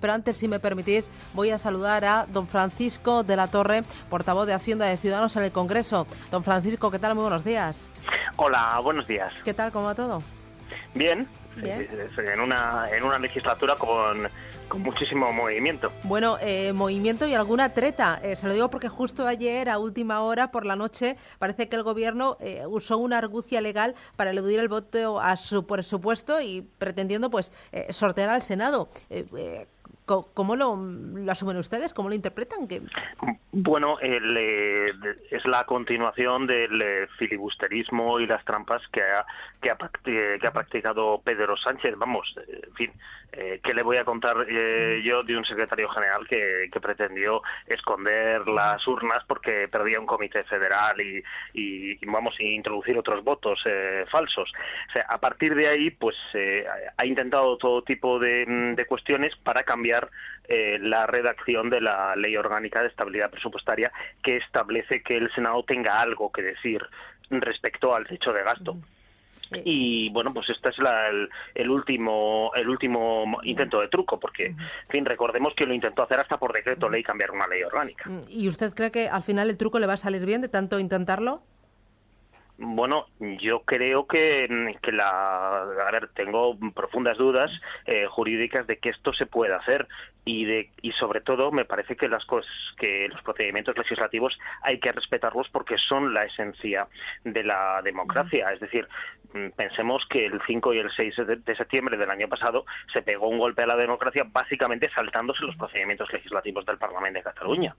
Pero antes, si me permitís, voy a saludar a don Francisco de la Torre, portavoz de Hacienda de Ciudadanos en el Congreso. Don Francisco, ¿qué tal? Muy buenos días. Hola, buenos días. ¿Qué tal? ¿Cómo va todo? Bien. Bien. En una legislatura con muchísimo movimiento. Bueno, movimiento y alguna treta. Se lo digo porque justo ayer, a última hora, por la noche, parece que el Gobierno usó una argucia legal para eludir el voto a su presupuesto y pretendiendo sortear al Senado. ¿Cómo lo asumen ustedes? ¿Cómo lo interpretan? Bueno, es la continuación del filibusterismo y las trampas que ha practicado Pedro Sánchez. Vamos, en fin, ¿qué le voy a contar yo de un secretario general que pretendió esconder las urnas porque perdía un comité federal y introducir otros votos falsos? O sea, a partir de ahí, ha intentado todo tipo de cuestiones para cambiar la redacción de la Ley Orgánica de Estabilidad Presupuestaria, que establece que el Senado tenga algo que decir respecto al techo de gasto. Y bueno, pues este es el último intento de truco, porque, en fin, recordemos que lo intentó hacer hasta por decreto ley cambiar una ley orgánica. ¿Y usted cree que al final el truco le va a salir bien de tanto intentarlo? Bueno, yo creo que tengo profundas dudas jurídicas de que esto se pueda hacer y sobre todo me parece que los procedimientos legislativos hay que respetarlos porque son la esencia de la democracia. Es decir, pensemos que el 5 y el 6 de septiembre del año pasado se pegó un golpe a la democracia básicamente saltándose los procedimientos legislativos del Parlamento de Cataluña.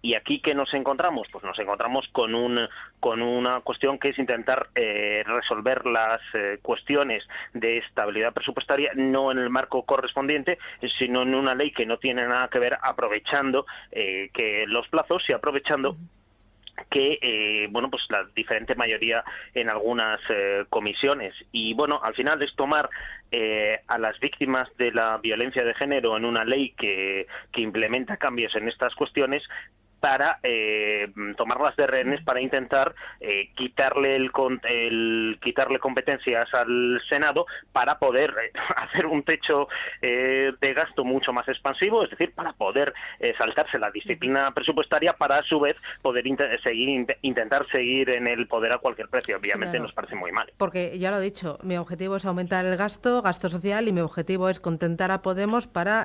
¿Y aquí qué nos encontramos? Pues nos encontramos con una cuestión que es intentar resolver las cuestiones de estabilidad presupuestaria no en el marco correspondiente, sino en una ley que no tiene nada que ver, aprovechando que los plazos y aprovechando que la diferente mayoría en algunas comisiones. Y bueno, al final es tomar a las víctimas de la violencia de género en una ley que implementa cambios en estas cuestiones para tomarlas de rehenes para intentar quitarle competencias al Senado para poder hacer un techo de gasto mucho más expansivo, es decir, para poder saltarse la disciplina presupuestaria para a su vez poder intentar seguir en el poder a cualquier precio. Obviamente claro, nos parece muy mal. Porque ya lo he dicho, mi objetivo es aumentar el gasto social, y mi objetivo es contentar a Podemos para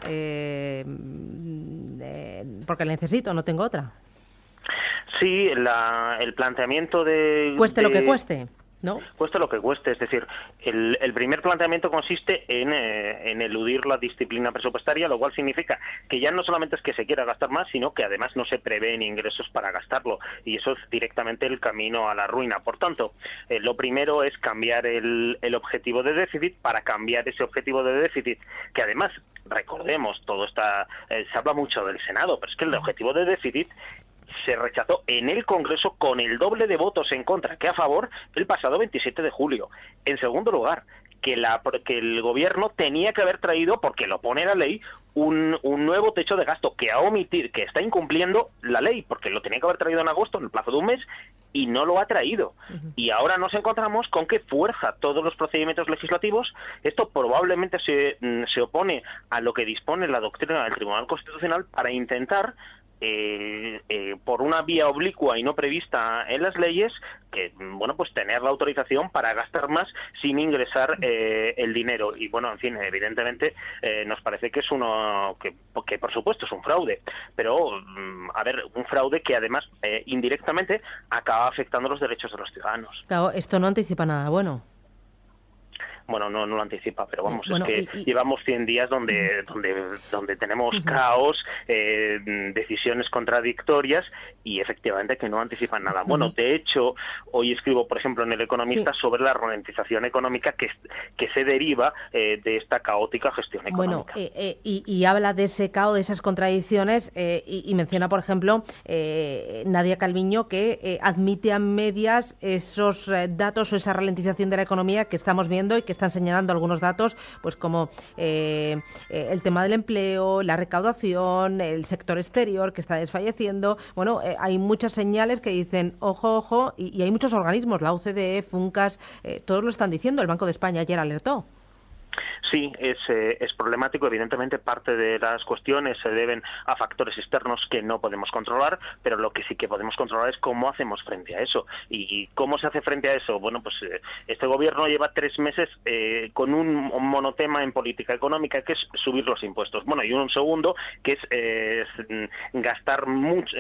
porque le necesito, no tengo otra. Sí, el planteamiento de... Cueste lo que cueste, ¿no? Cueste lo que cueste, es decir, el primer planteamiento consiste en eludir la disciplina presupuestaria, lo cual significa que ya no solamente es que se quiera gastar más, sino que además no se prevén ingresos para gastarlo, y eso es directamente el camino a la ruina. Por tanto, lo primero es cambiar el objetivo de déficit para cambiar ese objetivo de déficit, que además, recordemos, se habla mucho del Senado, pero es que el objetivo de déficit se rechazó en el Congreso con el doble de votos en contra que a favor el pasado 27 de julio. En segundo lugar, que el Gobierno tenía que haber traído, porque lo pone la ley, un nuevo techo de gasto que está incumpliendo la ley, porque lo tenía que haber traído en agosto, en el plazo de un mes, y no lo ha traído. Y ahora nos encontramos con que fuerza todos los procedimientos legislativos. Esto probablemente se opone a lo que dispone la doctrina del Tribunal Constitucional para intentar por una vía oblicua y no prevista en las leyes, tener la autorización para gastar más sin ingresar el dinero. Y bueno, en fin, evidentemente nos parece que es que por supuesto es un fraude, pero un fraude que además indirectamente acaba afectando los derechos de los ciudadanos. Claro, esto no anticipa nada bueno. Bueno, no lo anticipa, pero vamos, es que llevamos 100 días donde tenemos caos, decisiones contradictorias y efectivamente que no anticipan nada. Bueno, de hecho, hoy escribo, por ejemplo, en El Economista sobre la ralentización económica que se deriva de esta caótica gestión económica. Bueno, y habla de ese caos, de esas contradicciones, y menciona, por ejemplo, Nadia Calviño, que admite a medias esos datos o esa ralentización de la economía que estamos viendo y que están señalando algunos datos, pues como el tema del empleo, la recaudación, el sector exterior que está desfalleciendo. Bueno, hay muchas señales que dicen ojo, ojo, y hay muchos organismos, la OCDE, FUNCAS, todos lo están diciendo. El Banco de España ayer alertó. Sí, es problemático. Evidentemente, parte de las cuestiones se deben a factores externos que no podemos controlar, pero lo que sí que podemos controlar es cómo hacemos frente a eso. ¿Y cómo se hace frente a eso? Bueno, pues este gobierno lleva 3 meses con un monotema en política económica, que es subir los impuestos. Bueno, y un segundo, que es gastar mucho,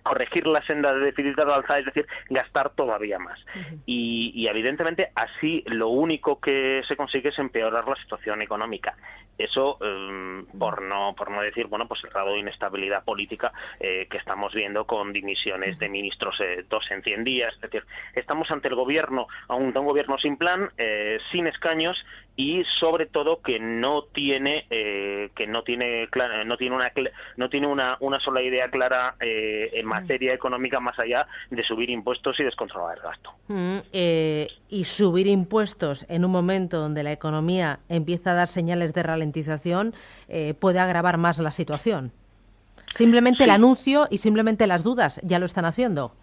corregir la senda de déficit al alza, es decir, gastar todavía más. Y evidentemente, así lo único que se consigue es empeorar la situación económica. Eso, por no decir, bueno, pues el grado de inestabilidad política que estamos viendo con dimisiones de ministros 2 en 100 días. Es decir, estamos ante el gobierno, un gobierno sin plan, sin escaños y sobre todo que no tiene una sola idea clara en materia económica más allá de subir impuestos y descontrolar el gasto. Y subir impuestos en un momento donde la economía empieza a dar señales de ralentización puede agravar más la situación. Simplemente el anuncio y simplemente las dudas ya lo están haciendo.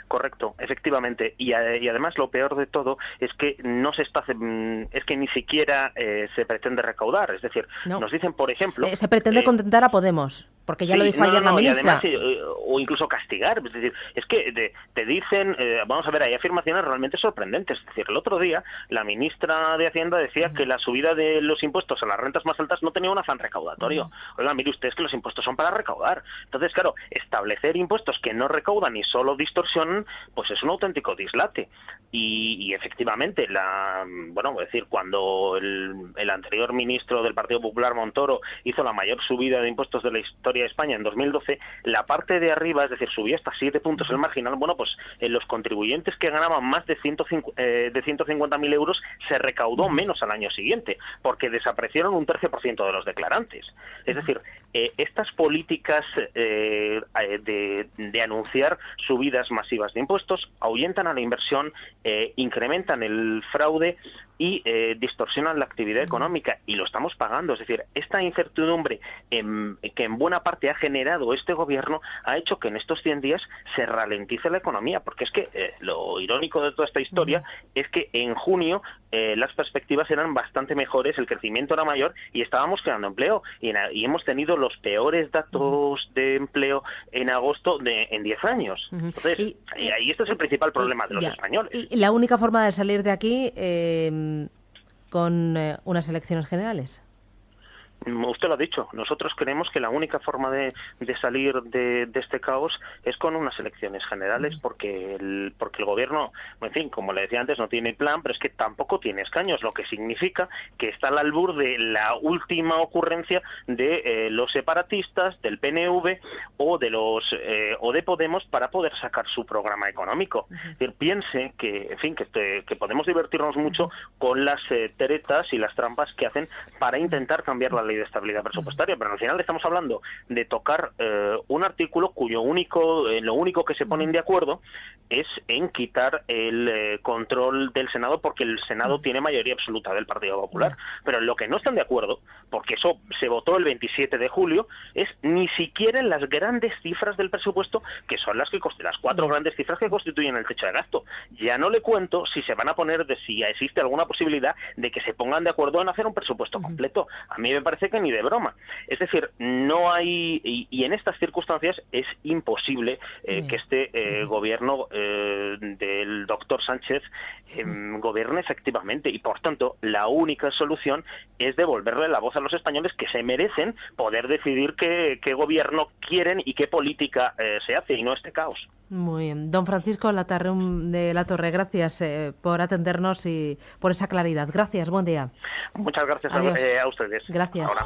Correcto, efectivamente, y además lo peor de todo es que es que ni siquiera se pretende recaudar, es decir, nos dicen, por ejemplo, se pretende contentar a Podemos, porque ya lo dijo ayer la ministra. Y además, o incluso castigar, es decir, es que te dicen, vamos a ver, hay afirmaciones realmente sorprendentes, es decir, el otro día la ministra de Hacienda decía que la subida de los impuestos a las rentas más altas no tenía un afán recaudatorio. Oiga, mire usted, es que los impuestos son para recaudar. Entonces, claro, establecer impuestos que no recaudan y solo distorsionan, pues es un auténtico dislate. Y efectivamente, cuando el anterior ministro del Partido Popular, Montoro, hizo la mayor subida de impuestos de la historia de España en 2012, la parte de arriba, es decir, subía hasta 7 puntos el marginal. Bueno, pues los contribuyentes que ganaban más de 150.000 euros se recaudó menos al año siguiente, porque desaparecieron un 13% de los declarantes. Es decir, estas políticas de anunciar subidas masivas de impuestos ahuyentan a la inversión, incrementan el fraude y distorsionan la actividad económica, y lo estamos pagando. Es decir, esta incertidumbre que en buena parte ha generado este gobierno ha hecho que en estos 100 días se ralentice la economía, porque es que lo irónico de toda esta historia es que en junio las perspectivas eran bastante mejores, el crecimiento era mayor y estábamos creando empleo, y hemos tenido los peores datos de empleo en agosto en 10 años. Entonces, y este es el principal problema de los españoles. Y la única forma de salir de aquí con unas elecciones generales. Usted lo ha dicho, nosotros creemos que la única forma de salir de este caos es con unas elecciones generales, porque el gobierno, en fin, como le decía antes, no tiene plan, pero es que tampoco tiene escaños, lo que significa que está al albur de la última ocurrencia de los separatistas, del PNV o de Podemos para poder sacar su programa económico. Es decir, piense que, en fin, que podemos divertirnos mucho con las teretas y las trampas que hacen para intentar cambiar la ley de estabilidad presupuestaria, pero al final estamos hablando de tocar un artículo lo único que se ponen de acuerdo es en quitar el control del Senado, porque el Senado tiene mayoría absoluta del Partido Popular, pero en lo que no están de acuerdo, porque eso se votó el 27 de julio, es ni siquiera en las grandes cifras del presupuesto, que son las 4 grandes cifras que constituyen el techo de gasto. Ya no le cuento si se van a poner, si existe alguna posibilidad de que se pongan de acuerdo en hacer un presupuesto completo. A mí me parece que ni de broma. Es decir, no hay, y en estas circunstancias es imposible que este gobierno del doctor Sánchez gobierne efectivamente, y por tanto la única solución es devolverle la voz a los españoles, que se merecen poder decidir qué gobierno quieren y qué política se hace, y no este caos. Muy bien. Don Francisco de la Torre, gracias por atendernos y por esa claridad. Gracias, buen día. Muchas gracias a ustedes. Gracias. Ahora.